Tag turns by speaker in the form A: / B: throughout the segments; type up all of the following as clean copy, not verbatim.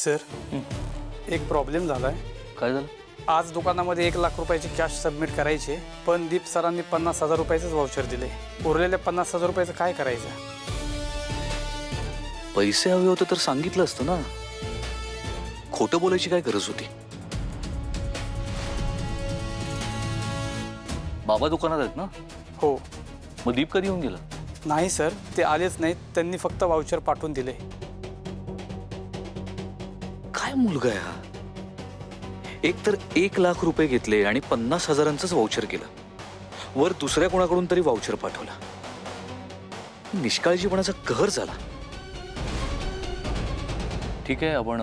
A: Sir एक problem झालाय।
B: काय झालं?
A: आज दुकानामध्ये 1 लाख रुपयाची कॅश सबमिट करायचे, पण दीप सरांनी 50,000 रुपयाचंच वाउचर दिले। उरलेल्या 50,000 रुपयाचं काय करायचं?
B: पैसे हवे होते तर सांगितलं असतं ना, खोटं बोलायची काय गरज होती? बाबा दुकानात आहेत ना?
A: हो।
B: मग दीप कधी येऊन गेला?
A: नाही सर, ते आलेच नाहीत, त्यांनी फक्त वाउचर पाठवून दिले।
B: काय मुलगा आहे हा? एक तर 1 लाख रुपये घेतले आणि 50,000च वाउचर केलं, वर दुसऱ्या कोणाकडून तरी वाउचर पाठवला। निष्काळजीपणाचा कहर झाला। ठीक आहे, आपण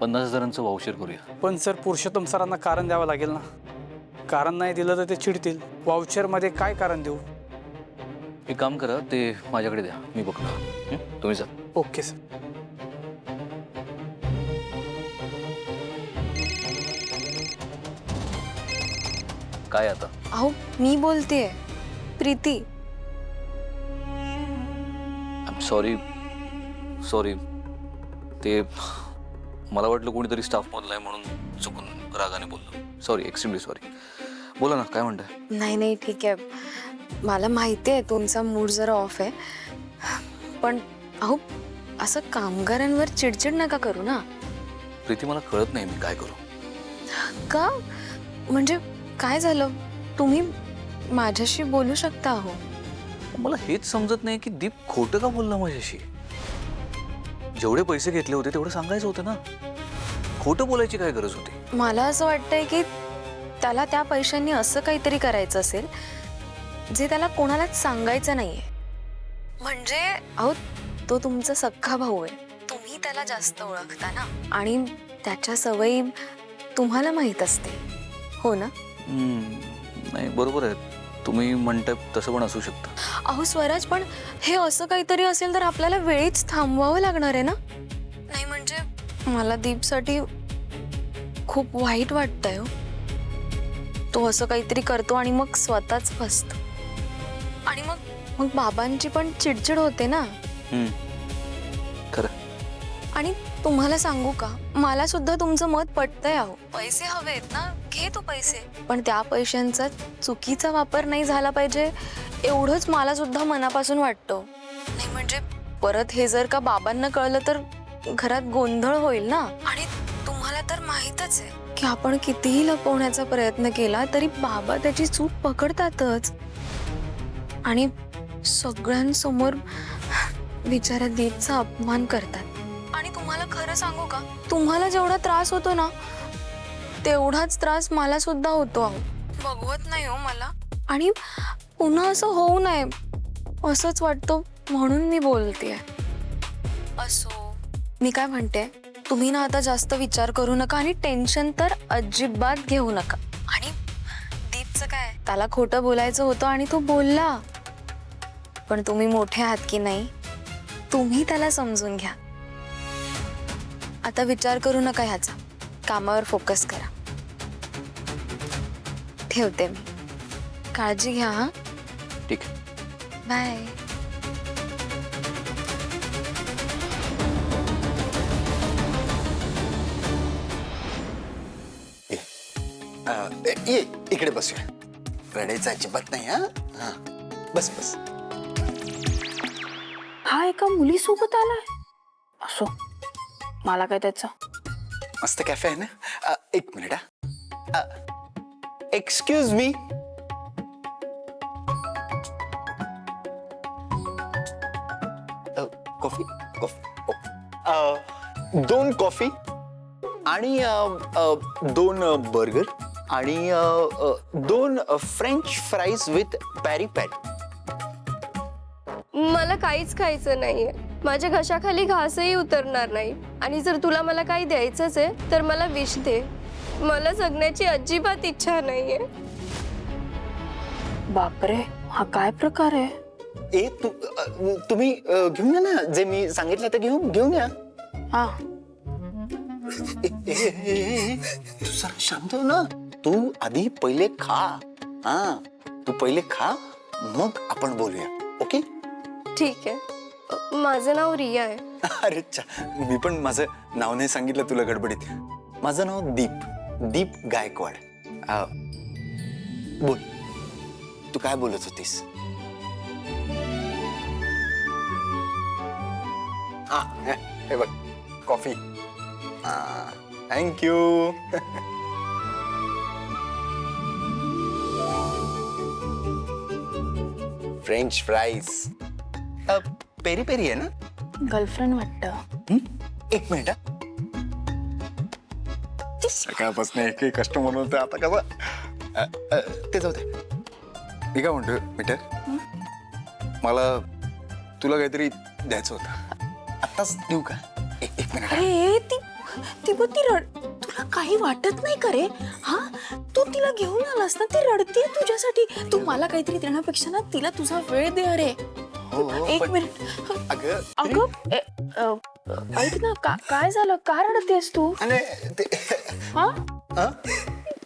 B: 50,000चं वाउचर करूया।
A: पण सर पुरुषोत्तम सरांना कारण द्यावं लागेल ना। कारण नाही दिलं तर ते चिडतील। वाउचर मध्ये काय कारण देऊ?
B: एक काम करा, ते माझ्याकडे द्या, मी बघतो। तुम्ही जा।
A: Okay sir.
B: काय आता?
C: अहो मी बोलतेय, प्रीती।
B: सॉरी सॉरी, ते मला वाटलं कोणीतरी स्टाफ मधला आहे म्हणून चुकून रागाने बोललो। Sorry, extremely sorry. बोला ना, काय म्हणताय?
C: नाही नाही ठीक आहे, मला माहिती आहे तुमचा मूड जरा ऑफ आहे, पण अहो असं कामगारांवर चिडचिड नका करू ना।
B: प्रीती, मला कळत नाही मी काय करू।
C: का? म्हणजे काय झालं? तुम्ही माझ्याशी बोलू शकता। अहो
B: मला हेच समजत नाही की दीप खोटं का बोलला माझ्याशी। जेवढे पैसे घेतले होते तेवढं सांगायचं होतं ना, खोटं बोलायची काय गरज होती?
C: मला असं वाटतंय की त्याला त्या पैशांनी असं काहीतरी करायचं असेल जे त्याला कोणालाच सांगायचं नाहीये। म्हणजे अहो तो तुमचा सख्खा भाऊ आहे, तुम्ही त्याला जास्त ओळखता ना, आणि त्याच्या सवयी तुम्हाला माहित असते, हो ना?
B: नाही, बरोबर आहे, तुम्ही म्हणताय तसं पण असू शकतं।
C: अहो स्वराज, पण हे असं काहीतरी असेल तर आपल्याला वेळीच थांबवावं लागणार आहे ना। नाही म्हणजे मला दीपसाठी खूप वाईट वाटतंय हो। तो असं काहीतरी करतो आणि मग स्वतःच फसतो, आणि मग मग बाबांची पण चिडचिड होते ना।
B: खरं।
C: आणि तुम्हाला सांगू का, मला सुद्धा तुमचं मत पटतंय। अहो पैसे हवेत ना, घे तू पैसे, पण त्या पैशांचा चुकीचा वापर नाही झाला पाहिजे, एवढंच मला सुद्धा मनापासून वाटतं। नाही म्हणजे परत हे जर का बाबांना कळलं तर घरात गोंधळ होईल ना, आणि तुम्हाला तर माहीतच आहे की आपण कितीही लपवण्याचा प्रयत्न केला तरी बाबा त्याची चूक पकडतातच, आणि सगळ्यांसमोर बिचाऱ्या दीपचा अपमान करतात। आणि तुम्हाला खरं सांगू का, तुम्हाला जेवढा त्रास होतो ना तेवढाच त्रास मला सुद्धा होतो। अहो बघवत नाही हो मला, आणि पुन्हा असं होऊ नये असंच वाटतं, म्हणून मी बोलतेय। असो, मी काय म्हणते, तुम्ही ना आता जास्त विचार करू नका आणि टेन्शन तर अजिबात घेऊ नका। आणि दीपचं काय, त्याला खोटं बोलायचं होतं आणि तो बोलला, पण तुम्ही मोठे आहात की नाही, तुम्ही त्याला समजून घ्या। आता विचार करू नका ह्याचा, कामावर फोकस करा। ठेवते मी, काळजी घ्या। हा,
B: ठीक आहे,
C: बाय।
D: ये इकडे बसूया, रडायचं अजिबात नाही। हा, बस बस।
E: हा एका मुलीसोबत आलाय, असो मला काय त्याचं।
D: मस्त कॅफे आहे ना। एक मिनिट। Excuse me. Coffee coffee 2 coffee आणि 2 बर्गर आणि 2 French fries with peri peri.
F: मला काहीच खायचं नाहीये, माझ्या घशाखाली घासही उतरणार नाही, आणि जर तुला मला काही द्यायचंच आहे तर मला विष दे, मला जगण्याची अजिबात इच्छा नाहीये।
E: बापरे, हा काय प्रकार आहे?
D: तुम्ही घेऊन या ना, जे मी सांगितलं ते घेऊन या।
E: हा,
D: तू जरा शांत हो ना, तू आधी पहिले खा। हा, तू पहिले खा, मग आपण बोलूया, ओके?
F: ठीक आहे, माझं नाव रिया आहे।
D: अरे अच्छा, मी पण माझं नाव नाही सांगितलं तुला गडबडीत. माझं नाव दीप गायकवाड. बोल, तू काय बोलत होतीस? हा, हे बघ, coffee. Thank you. French fries. Peri peri आहे ना?
E: गर्लफ्रेंड वाटतं.
D: एक मिनिट. सकाळपासून एक कस्टमर होतं, आता कसं ते जाऊ दे. मी काय म्हणतोय मीटर, मला तुला काहीतरी द्यायचं होतं. आत्ताच देऊ का? एक मिनिट.
E: अरे ती बघ, ती तुला काही वाटत नाही का रे? हा, तू तिला घेऊन आलास ना, ती रडते तुझ्यासाठी. तू मला काहीतरी देण्यापेक्षा ना तिला तुझा वेळ दे. अरे एक मिनिट. अगं ऐक ना, काय झालं? का रडतेस तू? हा,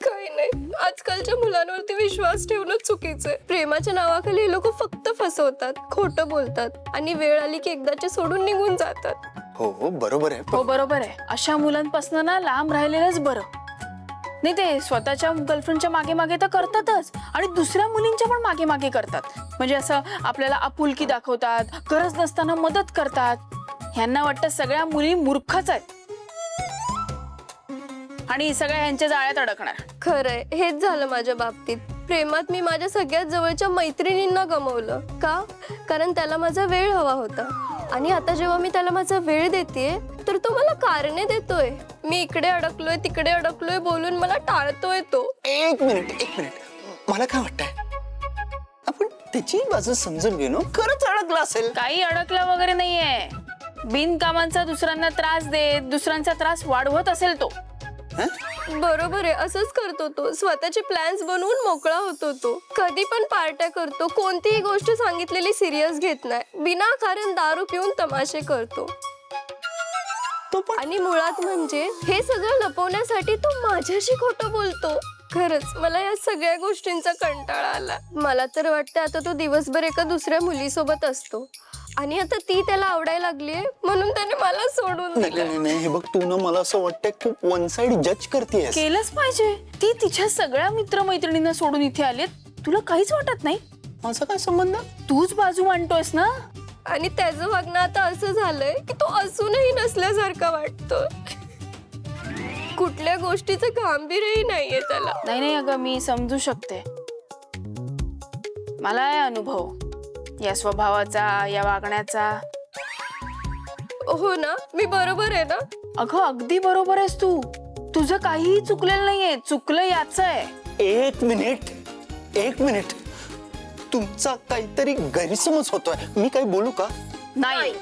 F: काही नाही, आजकालच्या मुलांवरती विश्वास ठेवणं चुकीचं आहे. प्रेमाच्या नावाखाली हे लोक फक्त फसवतात, खोटं बोलतात आणि वेळ आली की एकदाचे सोडून निघून जातात.
D: हो बरोबर आहे.
E: हो बरोबर आहे. अशा मुलांपासून ना लांब राहिलेलंच बरं. नाही, ते स्वतःच्या गर्लफ्रेंडच्या मागे मागे तर करतातच आणि दुसऱ्या मुलींच्या पण मागे मागे करतात. म्हणजे असं आपल्याला आपुलकी दाखवतात, गरज नसताना मदत करतात. ह्यांना वाटतं सगळ्या मुली मूर्खच आहेत आणि सगळ्या ह्यांच्या जाळ्यात अडकणार.
F: खरंय, हेच झालं माझ्या बाबतीत. प्रेमात मी माझ्या सगळ्यात जवळच्या मैत्रिणींना गमावलं. का? कारण त्याला माझा वेळ हवा होता. आणि आता जेव्हा मी त्याला माझा वेळ देतेय तर तो मला कारणे देतोय. मी इकडे अडकलोय तिकडे अडकलोय बोलून मला टाळतोय तो.
D: एक मिनिट. मला काय वाटतंय, आपण त्याची बाजू समजून घेऊ. खरंच अडकला असेल.
E: काही अडकला वगैरे नाहीये. बिनकामांचा दुसऱ्यांना त्रास देत दुसऱ्यांचा त्रास वाढवत असेल तो.
F: बरोबर आहे, असंच करतो तो. स्वतःचे प्लॅन्स बनवून मोकळा होतो तो. कधी पण पार्ट्या करतो, कोणतीही गोष्ट सांगितलेली सिरियस घेत नाही. विनाकारण दारू पिऊन तमाशे करतो. आणि मुळात म्हणजे हे सगळं लपवण्यासाठी तो माझ्याशी खोटं बोलतो. खरंच मला या सगळ्या गोष्टींचा कंटाळा आला. मला तर वाटतं आता तो दिवसभर एका दुसऱ्या मुलीसोबत असतो आणि आता ती त्याला आवडायला लागलीये म्हणून त्याने मला सोडून दिलं.
D: नाही, हे बघ, तू ना मला असं वाटतंय खूप वन साइड जज करतेस.
E: केलंच पाहिजे. ती तिच्या सगळ्या मित्रमैत्रिणींना सोडून इथे आलेत, तुला काहीच वाटत नाही?
D: माझा काय संबंध?
E: तूच बाजू मांडतोयस ना.
F: आणि त्याचं वागणं आता असं झालंय की तो असूनही नसल्यासारखा वाटतो. कुठल्या गोष्टीचं गांभीर्यही नाहीये त्याला.
E: नाही अगं, मी समजू शकते. मला आहे अनुभव या स्वभावाचा, या वागण्याचा.
F: हो ना, मी बरोबर आहे ना?
E: अगं अगदी बरोबर आहेस तू. तुझं काहीही चुकलेलं नाहीये, चुकलं याच आहे.
D: एक मिनिट. तुमचा काहीतरी गैरसमज होतोय. मी काही बोलू का?
E: नाही